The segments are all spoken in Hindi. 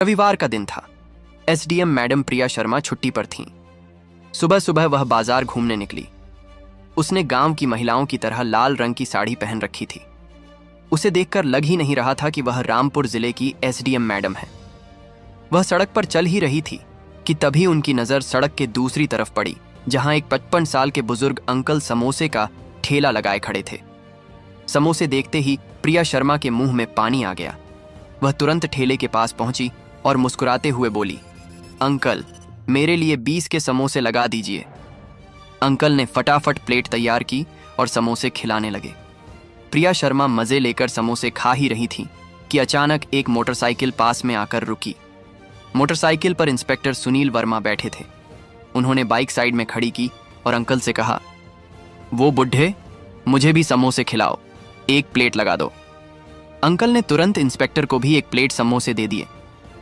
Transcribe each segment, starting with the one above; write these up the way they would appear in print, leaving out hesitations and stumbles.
रविवार का दिन था। एसडीएम मैडम प्रिया शर्मा छुट्टी पर थीं। सुबह सुबह वह बाजार घूमने निकली। उसने गांव की महिलाओं की तरह लाल रंग की साड़ी पहन रखी थी। उसे देखकर लग ही नहीं रहा था कि वह रामपुर जिले की एसडीएम मैडम है। वह सड़क पर चल ही रही थी कि तभी उनकी नजर सड़क के दूसरी तरफ पड़ी, जहां एक 55 साल के बुजुर्ग अंकल समोसे का ठेला लगाए खड़े थे। समोसे देखते ही प्रिया शर्मा के मुंह में पानी आ गया। वह तुरंत ठेले के पास पहुंची और मुस्कुराते हुए बोली, अंकल, मेरे लिए 20 के समोसे लगा दीजिए। अंकल ने फटाफट प्लेट तैयार की और समोसे खिलाने लगे। प्रिया शर्मा मजे लेकर समोसे खा ही रही थी कि अचानक एक मोटरसाइकिल पास में आकर रुकी। मोटरसाइकिल पर इंस्पेक्टर सुनील वर्मा बैठे थे। उन्होंने बाइक साइड में खड़ी की और अंकल से कहा, वो बुढ़े, मुझे भी समोसे खिलाओ, 1 प्लेट लगा दो। अंकल ने तुरंत इंस्पेक्टर को भी 1 प्लेट समोसे दे दिए।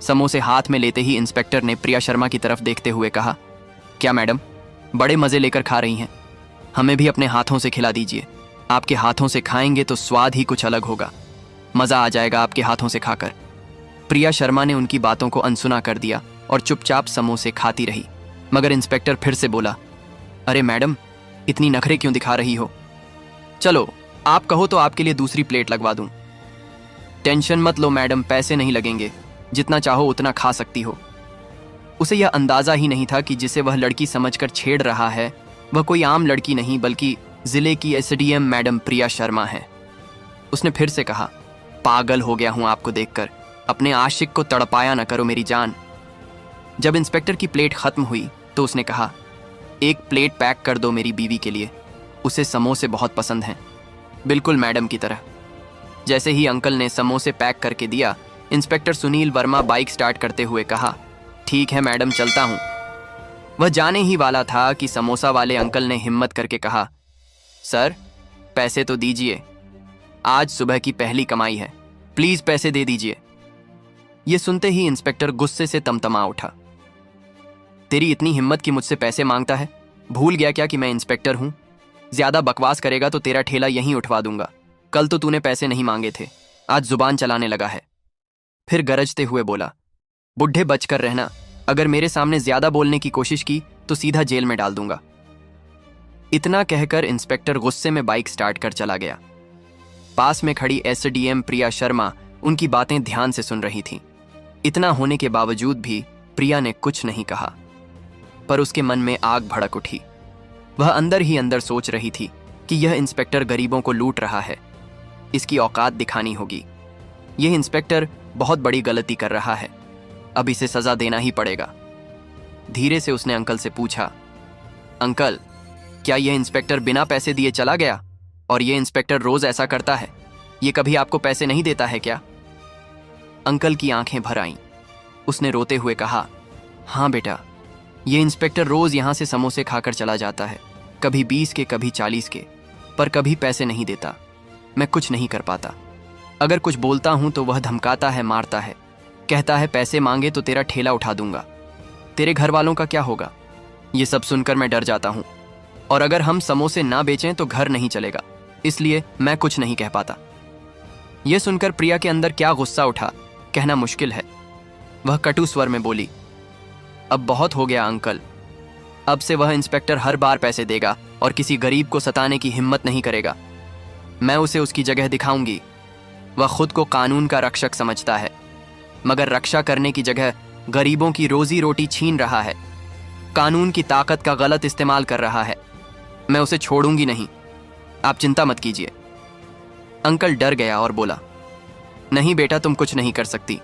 समोसे हाथ में लेते ही इंस्पेक्टर ने प्रिया शर्मा की तरफ देखते हुए कहा, क्या मैडम, बड़े मजे लेकर खा रही हैं? हमें भी अपने हाथों से खिला दीजिए। आपके हाथों से खाएंगे तो स्वाद ही कुछ अलग होगा। मजा आ जाएगा आपके हाथों से खाकर। प्रिया शर्मा ने उनकी बातों को अनसुना कर दिया और चुपचाप समोसे खाती रही। मगर इंस्पेक्टर फिर से बोला, अरे मैडम, इतनी नखरे क्यों दिखा रही हो? चलो, आप कहो तो आपके लिए दूसरी प्लेट लगवा दूं। टेंशन मत लो मैडम, पैसे नहीं लगेंगे, जितना चाहो उतना खा सकती हो। उसे यह अंदाजा ही नहीं था कि जिसे वह लड़की समझकर छेड़ रहा है वह कोई आम लड़की नहीं बल्कि जिले की एसडीएम मैडम प्रिया शर्मा है। उसने फिर से कहा, पागल हो गया हूं आपको देखकर, अपने आशिक को तड़पाया न करो मेरी जान। जब इंस्पेक्टर की प्लेट खत्म हुई तो उसने कहा, 1 प्लेट पैक कर दो मेरी बीवी के लिए, उसे समोसे बहुत पसंद हैं, बिल्कुल मैडम की तरह। जैसे ही अंकल ने समोसे पैक करके दिया, inspector Sunil Verma bike start करते हुए कहा, ठीक है मैडम, चलता हूं। वह जाने ही वाला था कि समोसा वाले अंकल ने हिम्मत करके कहा, सर, पैसे तो दीजिए, आज सुबह की पहली कमाई है, प्लीज पैसे दे दीजिए। यह सुनते ही इंस्पेक्टर गुस्से से तमतमा उठा। तेरी इतनी हिम्मत कि मुझसे पैसे मांगता है? भूल गया क्या कि मैं इंस्पेक्टर हूं? ज्यादा बकवास करेगा तो तेरा ठेला यहीं उठवा दूंगा। कल तो तूने पैसे नहीं मांगे थे, आज जुबान चलाने लगा है। फिर गरजते हुए बोला, बुढ़े बचकर रहना, अगर मेरे सामने ज्यादा बोलने की कोशिश की तो सीधा जेल में डाल दूंगा। इतना कहकर इंस्पेक्टर गुस्से में बाइक स्टार्ट कर चला गया। पास में खड़ी एसडीएम प्रिया शर्मा उनकी बातें ध्यान से सुन रही थी। इतना होने के बावजूद भी प्रिया ने कुछ नहीं कहा, पर उसके मन में आग भड़क उठी। वह अंदर ही अंदर सोच रही थी कि यह इंस्पेक्टर गरीबों को लूट रहा है, इसकी औकात दिखानी होगी। यह इंस्पेक्टर बहुत बड़ी गलती कर रहा है, अब इसे सजा देना ही पड़ेगा। धीरे से उसने अंकल से पूछा, अंकल, क्या यह इंस्पेक्टर बिना पैसे दिए चला गया? और यह इंस्पेक्टर रोज ऐसा करता है? यह कभी आपको पैसे नहीं देता है क्या? अंकल की आंखें भर आईं। उसने रोते हुए कहा, हाँ बेटा, यह इंस्पेक्टर रोज यहां से समोसे खाकर चला जाता है, कभी 20 के, कभी 40 के, पर कभी पैसे नहीं देता। मैं कुछ नहीं कर पाता। अगर कुछ बोलता हूं तो वह धमकाता है, मारता है, कहता है पैसे मांगे तो तेरा ठेला उठा दूंगा। तेरे घर वालों का क्या होगा? ये सब सुनकर मैं डर जाता हूं, और अगर हम समोसे ना बेचें तो घर नहीं चलेगा, इसलिए मैं कुछ नहीं कह पाता। यह सुनकर प्रिया के अंदर क्या गुस्सा उठा, कहना मुश्किल है। वह कटु स्वर में बोली, अब बहुत हो गया अंकल, अब से वह इंस्पेक्टर हर बार पैसे देगा और किसी गरीब को सताने की हिम्मत नहीं करेगा। मैं उसे उसकी जगह दिखाऊंगी। वह खुद को कानून का रक्षक समझता है, मगर रक्षा करने की जगह गरीबों की रोजी रोटी छीन रहा है, कानून की ताकत का गलत इस्तेमाल कर रहा है। मैं उसे छोड़ूंगी नहीं, आप चिंता मत कीजिए। अंकल डर गया और बोला, नहीं बेटा, तुम कुछ नहीं कर सकती,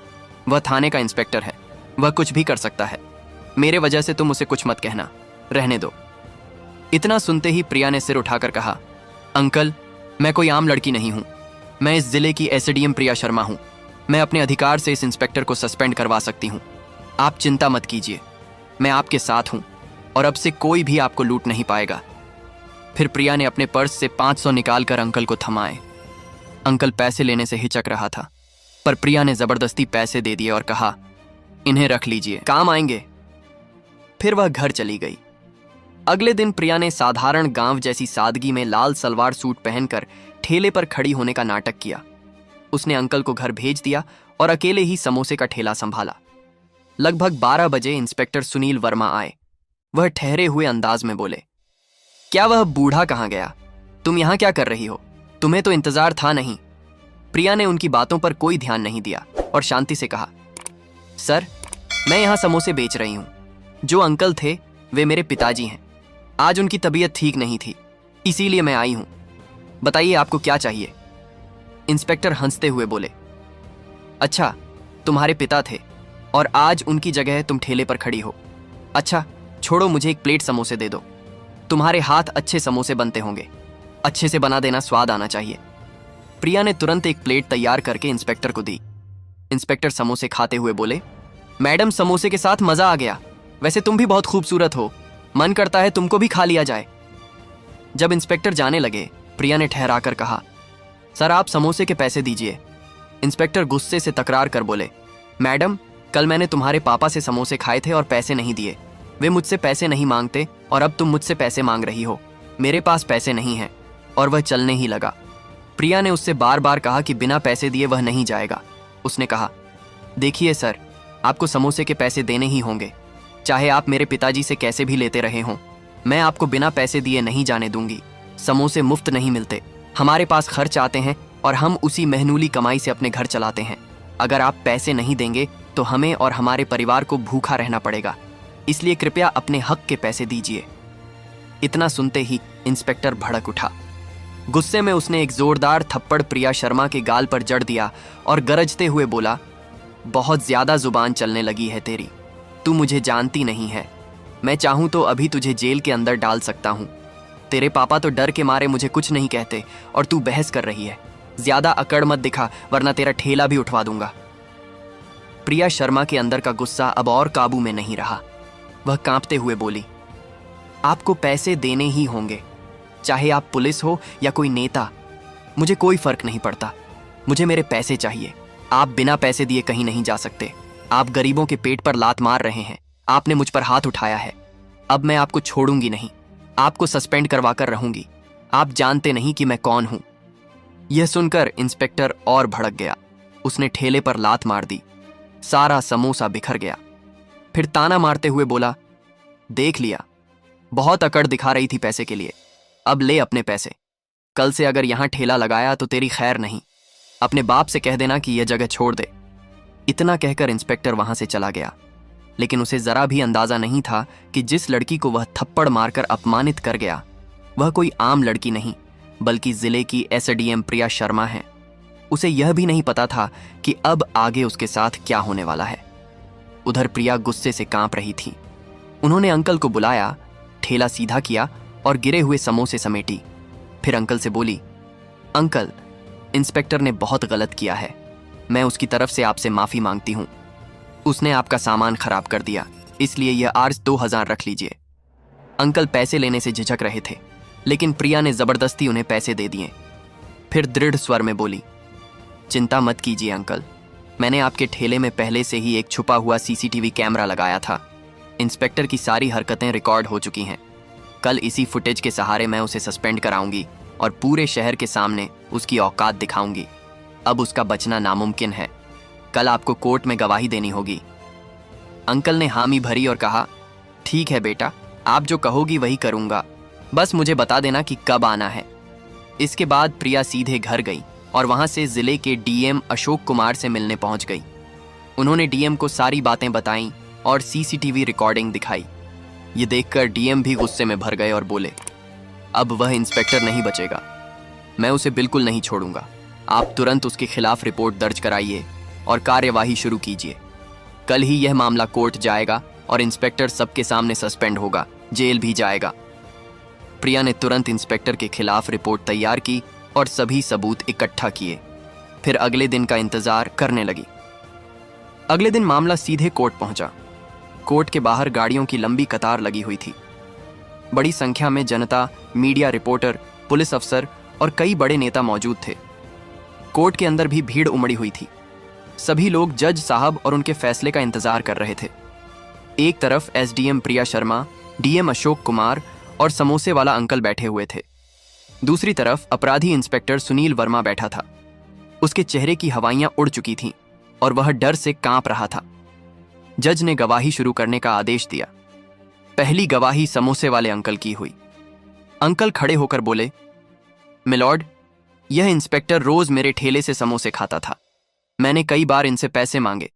वह थाने का इंस्पेक्टर है, वह कुछ भी कर सकता है। मेरे वजह से तुम उसे कुछ मत कहना, रहने दो। इतना सुनते ही प्रिया ने सिर उठाकर कहा, अंकल, मैं कोई आम लड़की नहीं हूं, मैं इस जिले की एसडीएम प्रिया शर्मा हूं। मैं अपने अधिकार से इस इंस्पेक्टर को सस्पेंड करवा सकती हूं। आप चिंता मत कीजिए, मैं आपके साथ हूं और अब से कोई भी आपको लूट नहीं पाएगा। फिर प्रिया ने अपने पर्स से 500 निकालकर अंकल को थमाए। अंकल पैसे लेने से हिचक रहा था, पर प्रिया ने जबरदस्ती पैसे दे दिए और कहा, इन्हें रख लीजिए, काम आएंगे। फिर वह घर चली गई। अगले दिन प्रिया ने साधारण गांव जैसी सादगी में लाल सलवार सूट पहनकर ठेले पर खड़ी होने का नाटक किया। उसने अंकल को घर भेज दिया और अकेले ही समोसे का ठेला संभाला। लगभग 12 बजे इंस्पेक्टर सुनील वर्मा आए। वह ठहरे हुए अंदाज में बोले, क्या वह बूढ़ा कहाँ गया? तुम यहाँ क्या कर रही हो? तुम्हें तो इंतजार था नहीं। प्रिया ने उनकी बातों पर कोई ध्यान नहीं दिया और शांति से कहा, सर, मैं यहाँ समोसे बेच रही हूँ। जो अंकल थे वे मेरे पिताजी हैं। आज उनकी तबीयत ठीक नहीं थी, इसीलिए मैं आई हूँ। बताइए आपको क्या चाहिए? इंस्पेक्टर हंसते हुए बोले, अच्छा, तुम्हारे पिता थे और आज उनकी जगह तुम ठेले पर खड़ी हो। अच्छा छोड़ो, मुझे एक प्लेट समोसे दे दो। तुम्हारे हाथ अच्छे समोसे बनते होंगे, अच्छे से बना देना, स्वाद आना चाहिए। प्रिया ने तुरंत एक प्लेट तैयार करके इंस्पेक्टर को दी। इंस्पेक्टर समोसे खाते हुए बोले, मैडम, समोसे के साथ मजा आ गया। वैसे तुम भी बहुत खूबसूरत हो, मन करता है तुमको भी खा लिया जाए। जब इंस्पेक्टर जाने लगे, प्रिया ने ठहराकर कहा, सर, आप समोसे के पैसे दीजिए। इंस्पेक्टर गुस्से से तकरार कर बोले, मैडम, कल मैंने तुम्हारे पापा से समोसे खाए थे और पैसे नहीं दिए। वे मुझसे पैसे नहीं मांगते और अब तुम मुझसे पैसे मांग रही हो। मेरे पास पैसे नहीं हैं। और वह चलने ही लगा। प्रिया ने उससे बार बार कहा कि बिना पैसे दिए वह नहीं जाएगा। उसने कहा, देखिए सर, आपको समोसे के पैसे देने ही होंगे, चाहे आप मेरे पिताजी से कैसे भी लेते रहे हों। मैं आपको बिना पैसे दिए नहीं जाने दूंगी। समोसे मुफ्त नहीं मिलते, हमारे पास खर्च आते हैं और हम उसी मेहनूली कमाई से अपने घर चलाते हैं। अगर आप पैसे नहीं देंगे तो हमें और हमारे परिवार को भूखा रहना पड़ेगा, इसलिए कृपया अपने हक के पैसे दीजिए। इतना सुनते ही इंस्पेक्टर भड़क उठा। गुस्से में उसने एक जोरदार थप्पड़ प्रिया शर्मा के गाल पर जड़ दिया और गरजते हुए बोला, बहुत ज्यादा जुबान चलने लगी है तेरी। तू मुझे जानती नहीं है। मैं चाहूं तो अभी तुझे जेल के अंदर डाल सकता हूं। तेरे पापा तो डर के मारे मुझे कुछ नहीं कहते और तू बहस कर रही है। ज्यादा अकड़ मत दिखा, वरना तेरा ठेला भी उठवा दूंगा। प्रिया शर्मा के अंदर का गुस्सा अब और काबू में नहीं रहा। वह कांपते हुए बोली, आपको पैसे देने ही होंगे, चाहे आप पुलिस हो या कोई नेता। मुझे कोई फर्क नहीं पड़ता, मुझे मेरे पैसे चाहिए। आप बिना पैसे दिए कहीं नहीं जा सकते। आप गरीबों के पेट पर लात मार रहे हैं। आपने मुझ पर हाथ उठाया है। अब मैं आपको छोड़ूंगी नहीं, आपको सस्पेंड करवा कर रहूंगी। आप जानते नहीं कि मैं कौन हूं। यह सुनकर इंस्पेक्टर और भड़क गया। उसने ठेले पर लात मार दी। सारा समोसा बिखर गया। फिर ताना मारते हुए बोला, देख लिया, बहुत अकड़ दिखा रही थी पैसे के लिए। अब ले अपने पैसे। कल से अगर यहां ठेला लगाया तो तेरी खैर नहीं। अपने बाप से कह देना कि यह जगह छोड़ दे। इतना कहकर इंस्पेक्टर वहां से चला गया। लेकिन उसे जरा भी अंदाजा नहीं था कि जिस लड़की को वह थप्पड़ मारकर अपमानित कर गया, वह कोई आम लड़की नहीं, बल्कि जिले की एसडीएम प्रिया शर्मा है। उसे यह भी नहीं पता था कि अब आगे उसके साथ क्या होने वाला है। उधर प्रिया गुस्से से कांप रही थी। उन्होंने अंकल को बुलाया, ठेला सीधा किया और गिरे हुए समोसे समेटी। फिर अंकल से बोली, अंकल, इंस्पेक्टर ने बहुत गलत किया है। मैं उसकी तरफ से आपसे माफी मांगती हूं। उसने आपका सामान खराब कर दिया, इसलिए यह आर्ज 2000 रख लीजिए। अंकल पैसे लेने से झिझक रहे थे, लेकिन प्रिया ने जबरदस्ती उन्हें पैसे दे दिए। फिर दृढ़ स्वर में बोली, चिंता मत कीजिए अंकल, मैंने आपके ठेले में पहले से ही एक छुपा हुआ सीसीटीवी कैमरा लगाया था। इंस्पेक्टर की सारी हरकतें रिकॉर्ड हो चुकी हैं। कल इसी फुटेज के सहारे मैं उसे सस्पेंड कराऊंगी और पूरे शहर के सामने उसकी औकात दिखाऊंगी। अब उसका बचना नामुमकिन है। कल आपको कोर्ट में गवाही देनी होगी। अंकल ने हामी भरी और कहा, ठीक है बेटा, आप जो कहोगी वही करूंगा, बस मुझे बता देना कि कब आना है। इसके बाद प्रिया सीधे घर गई और वहां से जिले के डीएम अशोक कुमार से मिलने पहुंच गई। उन्होंने डीएम को सारी बातें बताईं और सीसीटीवी रिकॉर्डिंग दिखाई। ये देखकर डीएम भी गुस्से में भर गए और बोले, अब वह इंस्पेक्टर नहीं बचेगा। मैं उसे बिल्कुल नहीं छोड़ूंगा। आप तुरंत उसके खिलाफ रिपोर्ट दर्ज कराइए और कार्यवाही शुरू कीजिए। कल ही यह मामला कोर्ट जाएगा और इंस्पेक्टर सबके सामने सस्पेंड होगा, जेल भी जाएगा। प्रिया ने तुरंत इंस्पेक्टर के खिलाफ रिपोर्ट तैयार की और सभी सबूत इकट्ठा किए। फिर अगले दिन का इंतजार करने लगी। अगले दिन मामला सीधे कोर्ट पहुंचा। कोर्ट के बाहर गाड़ियों की लंबी कतार लगी हुई थी। बड़ी संख्या में जनता, मीडिया रिपोर्टर, पुलिस अफसर और कई बड़े नेता मौजूद थे। कोर्ट के अंदर भी भीड़ उमड़ी हुई थी। सभी लोग जज साहब और उनके फैसले का इंतजार कर रहे थे। एक तरफ एसडीएम प्रिया शर्मा, डीएम अशोक कुमार और समोसे वाला अंकल बैठे हुए थे। दूसरी तरफ अपराधी इंस्पेक्टर सुनील वर्मा बैठा था। उसके चेहरे की हवाइयां उड़ चुकी थीं और वह डर से कांप रहा था। जज ने गवाही शुरू करने का आदेश दिया। पहली गवाही समोसे वाले अंकल की हुई। अंकल खड़े होकर बोले, मिलॉर्ड, यह इंस्पेक्टर रोज मेरे ठेले से समोसे खाता था। मैंने कई बार इनसे पैसे मांगे,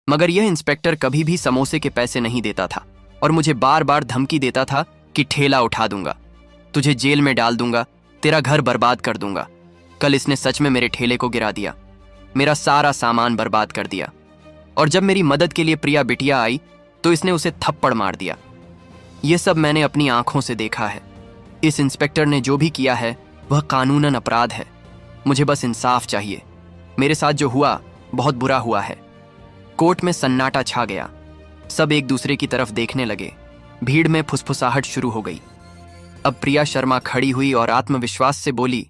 मगर यह इंस्पेक्टर कभी भी समोसे के पैसे नहीं देता था और मुझे बार बार धमकी देता था कि ठेला उठा दूंगा, तुझे जेल में डाल दूंगा, तेरा घर बर्बाद कर दूंगा। कल इसने सच में मेरे ठेले को गिरा दिया, मेरा सारा सामान बर्बाद कर दिया, और जब मेरी मदद के लिए प्रिया बिटिया आई तो इसने उसे थप्पड़ मार दिया। यह सब मैंने अपनी आंखों से देखा है। इस इंस्पेक्टर ने जो भी किया है वह कानूनन अपराध है। मुझे बस इंसाफ चाहिए। मेरे साथ जो हुआ बहुत बुरा हुआ है। कोर्ट में सन्नाटा छा गया। सब एक दूसरे की तरफ देखने लगे। भीड़ में फुसफुसाहट शुरू हो गई। अब प्रिया शर्मा खड़ी हुई और आत्मविश्वास से बोली,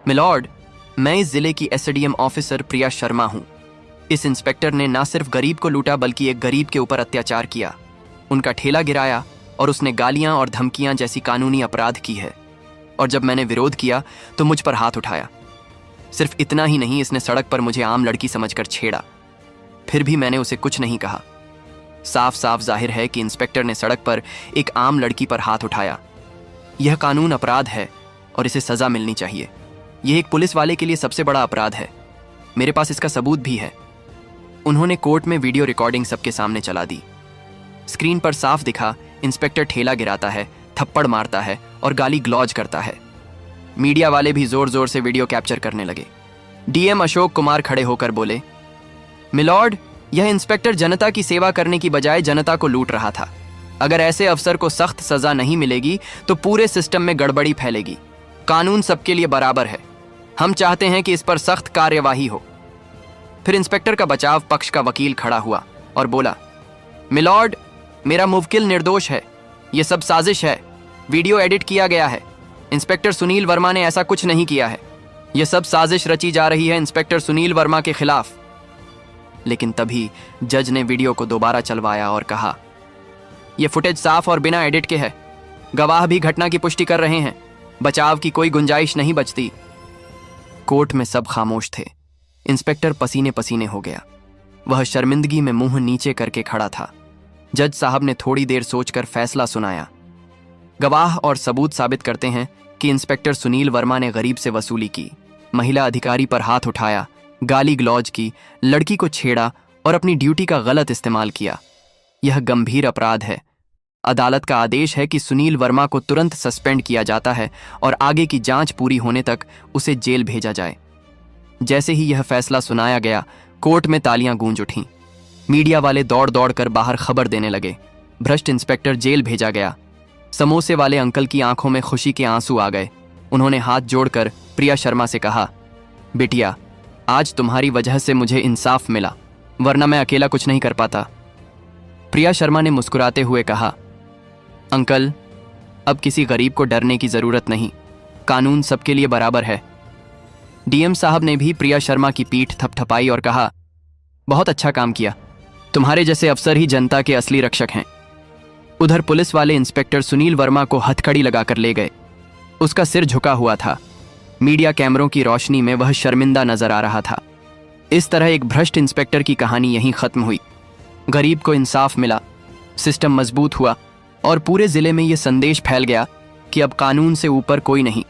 मिलॉर्ड, मैं इस जिले की एसडीएम ऑफिसर प्रिया शर्मा हूं। इस इंस्पेक्टर ने ना सिर्फ गरीब को लूटा बल्कि एक गरीब के ऊपर अत्याचार किया, उनका ठेला गिराया और उसने गालियां और धमकियां जैसी कानूनी अपराध की है। और जब मैंने विरोध किया तो मुझ पर हाथ उठाया। सिर्फ इतना ही नहीं, इसने सड़क पर मुझे आम लड़की समझकर छेड़ा। फिर भी मैंने उसे कुछ नहीं कहा। साफ साफ जाहिर है कि इंस्पेक्टर ने सड़क पर एक आम लड़की पर हाथ उठाया। यह कानून अपराध है और इसे सजा मिलनी चाहिए। यह एक पुलिस वाले के लिए सबसे बड़ा अपराध है। मेरे पास इसका सबूत भी है। उन्होंने कोर्ट में वीडियो रिकॉर्डिंग सबके सामने चला दी। स्क्रीन पर साफ दिखा, इंस्पेक्टर ठेला गिराता है, थप्पड़ मारता है और गाली ग्लॉज करता है। मीडिया वाले भी जोर जोर से वीडियो कैप्चर करने लगे। डीएम अशोक कुमार खड़े होकर बोले, मिलॉर्ड, यह इंस्पेक्टर जनता की सेवा करने की बजाय जनता को लूट रहा था। अगर ऐसे अफसर को सख्त सजा नहीं मिलेगी तो पूरे सिस्टम में गड़बड़ी फैलेगी। कानून सबके लिए बराबर है। हम चाहते हैं कि इस पर सख्त कार्यवाही हो। फिर इंस्पेक्टर का बचाव पक्ष का वकील खड़ा हुआ और बोला, मिलॉर्ड, मेरा मुवक्किल निर्दोष है। यह सब साजिश है। वीडियो एडिट किया गया है। इंस्पेक्टर सुनील वर्मा ने ऐसा कुछ नहीं किया है। यह सब साजिश रची जा रही है इंस्पेक्टर सुनील वर्मा के खिलाफ। लेकिन तभी जज ने वीडियो को दोबारा चलवाया और कहा, यह फुटेज साफ और बिना एडिट के है। गवाह भी घटना की पुष्टि कर रहे हैं। बचाव की कोई गुंजाइश नहीं बचती। कोर्ट में सब खामोश थे। इंस्पेक्टर पसीने पसीने हो गया। वह शर्मिंदगी में मुंह नीचे करके खड़ा था। जज साहब ने थोड़ी देर सोचकर फैसला सुनाया। गवाह और सबूत साबित करते हैं कि इंस्पेक्टर सुनील वर्मा ने गरीब से वसूली की, महिला अधिकारी पर हाथ उठाया, गाली ग्लॉज की, लड़की को छेड़ा और अपनी ड्यूटी का गलत इस्तेमाल किया। यह गंभीर अपराध है। अदालत का आदेश है कि सुनील वर्मा को तुरंत सस्पेंड किया जाता है और आगे की जांच पूरी होने तक उसे जेल भेजा जाए। जैसे ही यह फैसला सुनाया गया, कोर्ट में तालियां गूंज उठीं। मीडिया वाले दौड़ दौड़ कर बाहर खबर देने लगे। भ्रष्ट इंस्पेक्टर जेल भेजा गया। समोसे वाले अंकल की आंखों में खुशी के आंसू आ गए। उन्होंने हाथ जोड़कर प्रिया शर्मा से कहा, बिटिया, आज तुम्हारी वजह से मुझे इंसाफ मिला, वरना मैं अकेला कुछ नहीं कर पाता। प्रिया शर्मा ने मुस्कुराते हुए कहा, अंकल, अब किसी गरीब को डरने की जरूरत नहीं। कानून सबके लिए बराबर है। डीएम साहब ने भी प्रिया शर्मा की पीठ थपथपाई और कहा, बहुत अच्छा काम किया। तुम्हारे जैसे अफसर ही जनता के असली रक्षक हैं। उधर पुलिस वाले इंस्पेक्टर सुनील वर्मा को हथकड़ी लगाकर ले गए। उसका सिर झुका हुआ था। मीडिया कैमरों की रोशनी में वह शर्मिंदा नजर आ रहा था। इस तरह एक भ्रष्ट इंस्पेक्टर की कहानी यहीं खत्म हुई। गरीब को इंसाफ मिला, सिस्टम मजबूत हुआ और पूरे जिले में यह संदेश फैल गया कि अब कानून से ऊपर कोई नहीं।